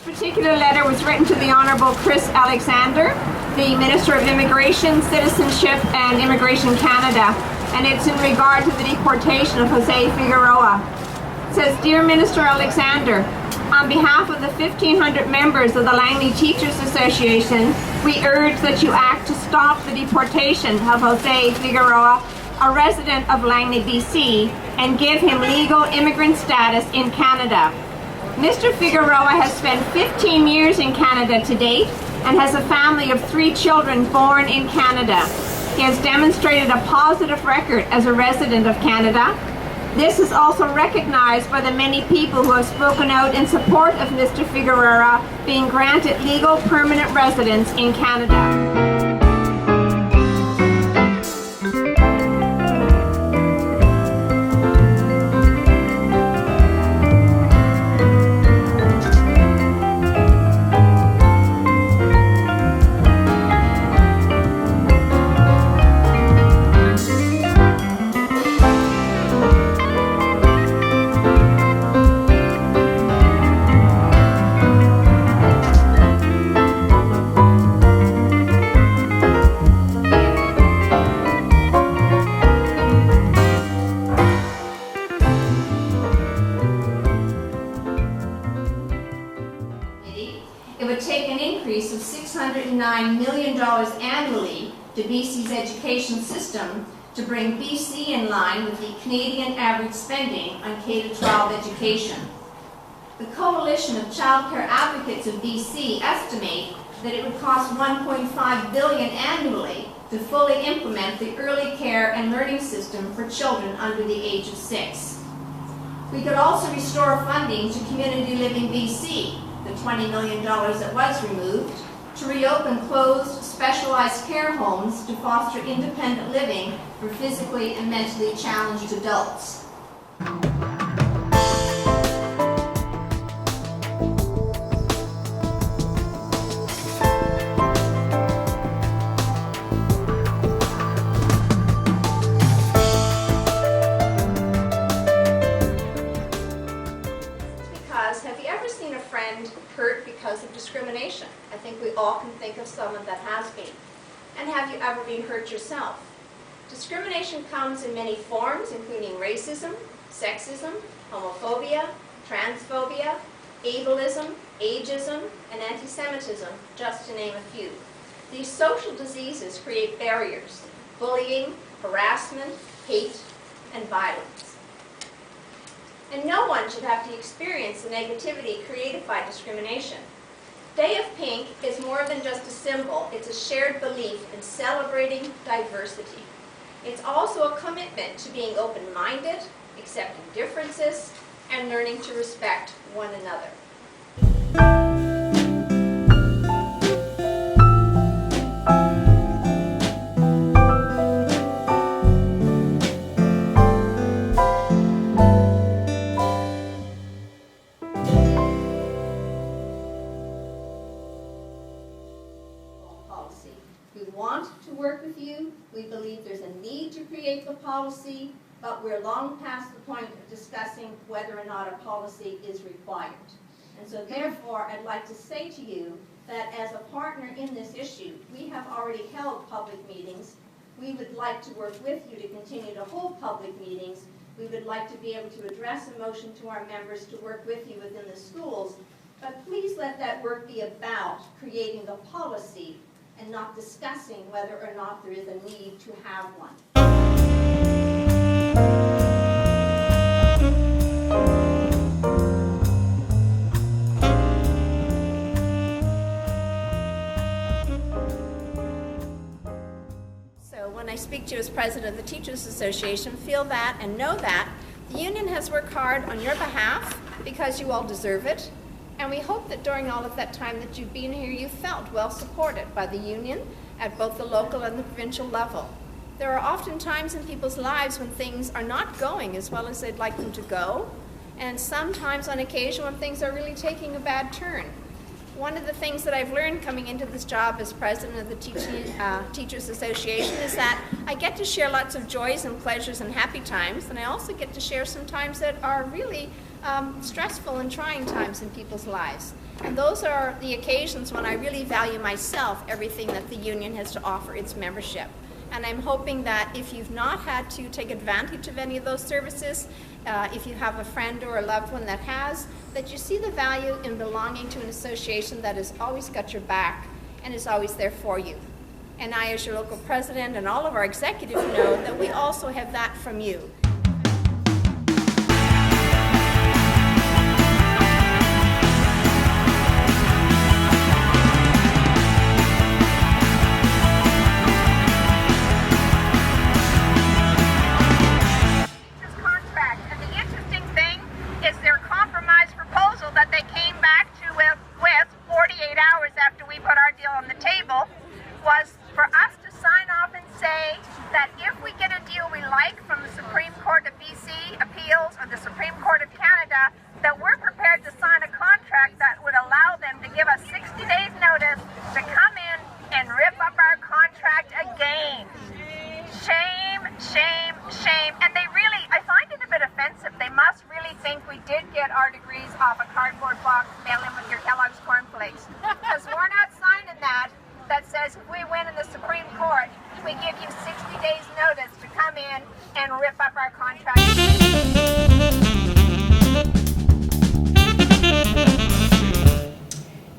This particular letter was written to the Honourable Chris Alexander, the Minister of Immigration, Citizenship and Immigration Canada, and it's in regard to the deportation of Jose Figueroa. It says, "Dear Minister Alexander, on behalf of the 1,500 members of the Langley Teachers Association, we urge that you act to stop the deportation of Jose Figueroa, a resident of Langley, BC, and give him legal immigrant status in Canada. Mr. Figueroa has spent 15 years in Canada to date and has a family of 3 children born in Canada. He has demonstrated a positive record as a resident of Canada. This is also recognized by the many people who have spoken out in support of Mr. Figueroa being granted legal permanent residence in Canada." It would take an increase of $609 million annually to BC's education system to bring BC in line with the Canadian average spending on K-12 education. The Coalition of Childcare Advocates of BC estimate that it would cost $1.5 billion annually to fully implement the early care and learning system for children under the age of 6. We could also restore funding to Community Living BC, the $20 million that was removed, to reopen closed, specialized care homes to foster independent living for physically and mentally challenged adults. Have you ever seen a friend hurt because of discrimination? I think we all can think of someone that has been. And have you ever been hurt yourself? Discrimination comes in many forms, including racism, sexism, homophobia, transphobia, ableism, ageism, and anti-Semitism, just to name a few. These social diseases create barriers: bullying, harassment, hate, and violence. And no one should have to experience the negativity created by discrimination. Day of Pink is more than just a symbol. It's a shared belief in celebrating diversity. It's also a commitment to being open-minded, accepting differences, and learning to respect one another. We want to work with you. We believe there's a need to create the policy, but we're long past the point of discussing whether or not a policy is required. And so therefore, I'd like to say to you that as a partner in this issue, we have already held public meetings. We would like to work with you to continue to hold public meetings. We would like to be able to address a motion to our members to work with you within the schools But please let that work be about creating the policy and not discussing whether or not there is a need to have one. So when I speak to you as president of the Teachers Association, feel that and know that the union has worked hard on your behalf because you all deserve it. And we hope that during all of that time that you've been here, you felt well supported by the union at both the local and the provincial level. There are often times in people's lives when things are not going as well as they'd like them to go, and sometimes on occasion when things are really taking a bad turn. One of the things that I've learned coming into this job as president of the Teachers Association is that I get to share lots of joys and pleasures and happy times, and I also get to share some times that are really stressful and trying times in people's lives. And those are the occasions when I really value myself, everything that the union has to offer its membership. And I'm hoping that if you've not had to take advantage of any of those services, if you have a friend or a loved one that has, that you see the value in belonging to an association that has always got your back and is always there for you. And I, as your local president, and all of our executives know that we also have that from you. Was for us to sign off and say that if we get a deal we like from the Supreme Court of BC Appeals or the Supreme Court of Canada, that we're prepared to sign a contract that would allow them to give us 60 days notice to come in and rip up our contract again. Shame, shame, shame. And they really, I find it a bit offensive. They must really think we did get our degrees off a cardboard box, mail in with your Kellogg's cornflakes. Because we're not signing that says if we win in the Supreme Court, we give you 60 days notice to come in and rip up our contract.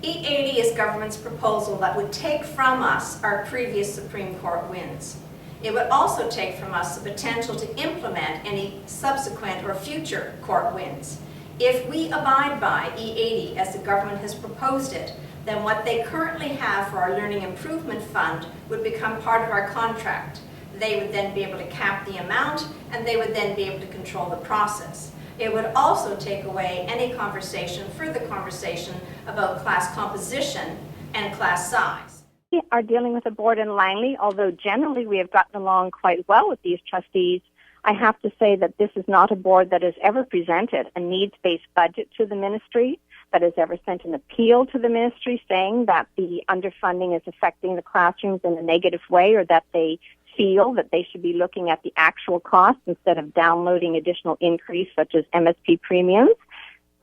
E80 is government's proposal that would take from us our previous Supreme Court wins. It would also take from us the potential to implement any subsequent or future court wins. If we abide by E80 as the government has proposed it, then what they currently have for our Learning Improvement Fund would become part of our contract. They would then be able to cap the amount, and they would then be able to control the process. It would also take away any further conversation about class composition and class size. We are dealing with a board in Langley, although generally we have gotten along quite well with these trustees. I have to say that this is not a board that has ever presented a needs-based budget to the ministry, that has ever sent an appeal to the ministry saying that the underfunding is affecting the classrooms in a negative way, or that they feel that they should be looking at the actual cost instead of downloading additional increase such as MSP premiums.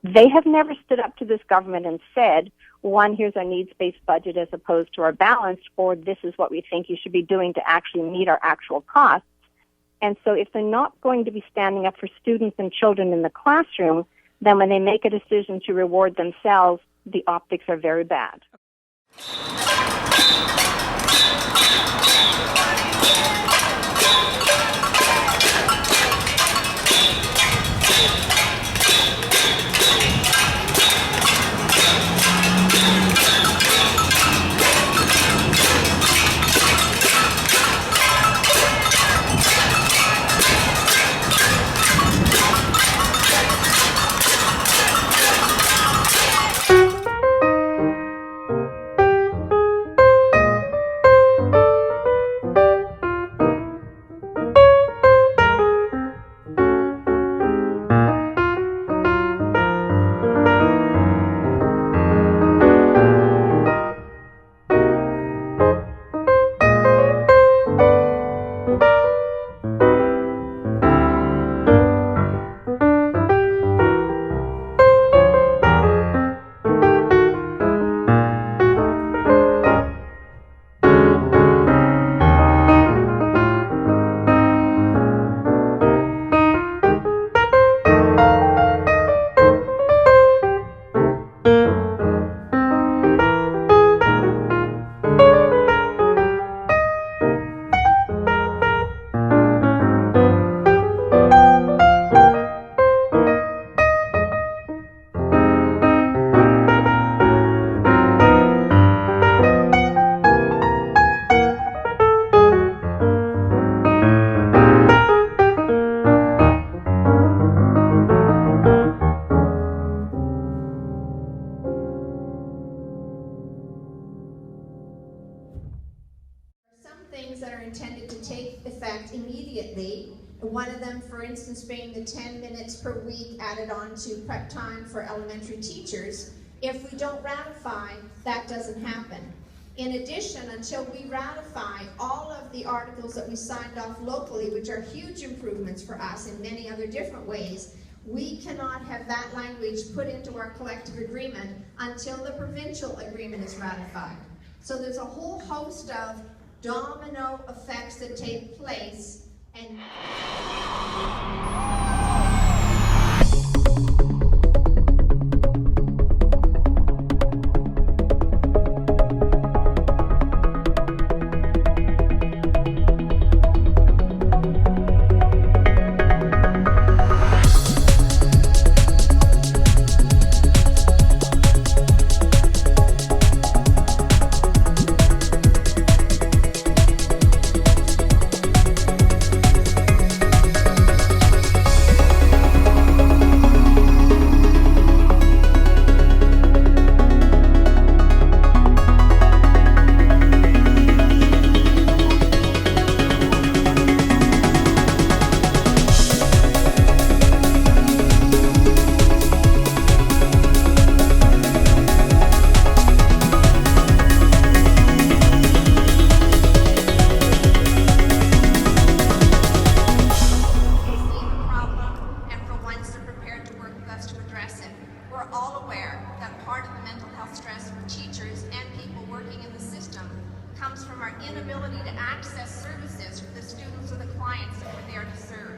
They have never stood up to this government and said, one, here's our needs-based budget as opposed to our balanced, or this is what we think you should be doing to actually meet our actual costs. And so if they're not going to be standing up for students and children in the classroom, then when they make a decision to reward themselves, the optics are very bad. things that are intended to take effect immediately. One of them, for instance, being the 10 minutes per week added on to prep time for elementary teachers. If we don't ratify, that doesn't happen. In addition, until we ratify all of the articles that we signed off locally, which are huge improvements for us in many other different ways, we cannot have that language put into our collective agreement until the provincial agreement is ratified. So there's a whole host of domino effects that take place, and comes from our inability to access services for the students or the clients that we're there to serve.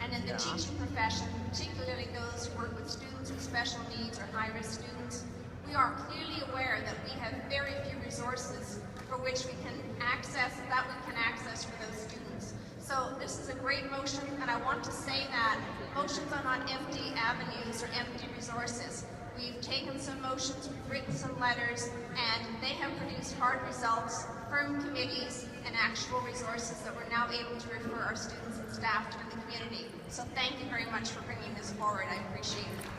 And in the teaching profession, particularly those who work with students with special needs or high-risk students, we are clearly aware that we have very few resources for which we can access, for those students. So this is a great motion, and I want to say that motions are not empty avenues or empty resources. We've taken some motions, we've written some letters, and they have produced hard results, firm committees, and actual resources that we're now able to refer our students and staff to in the community. So thank you very much for bringing this forward. I appreciate it.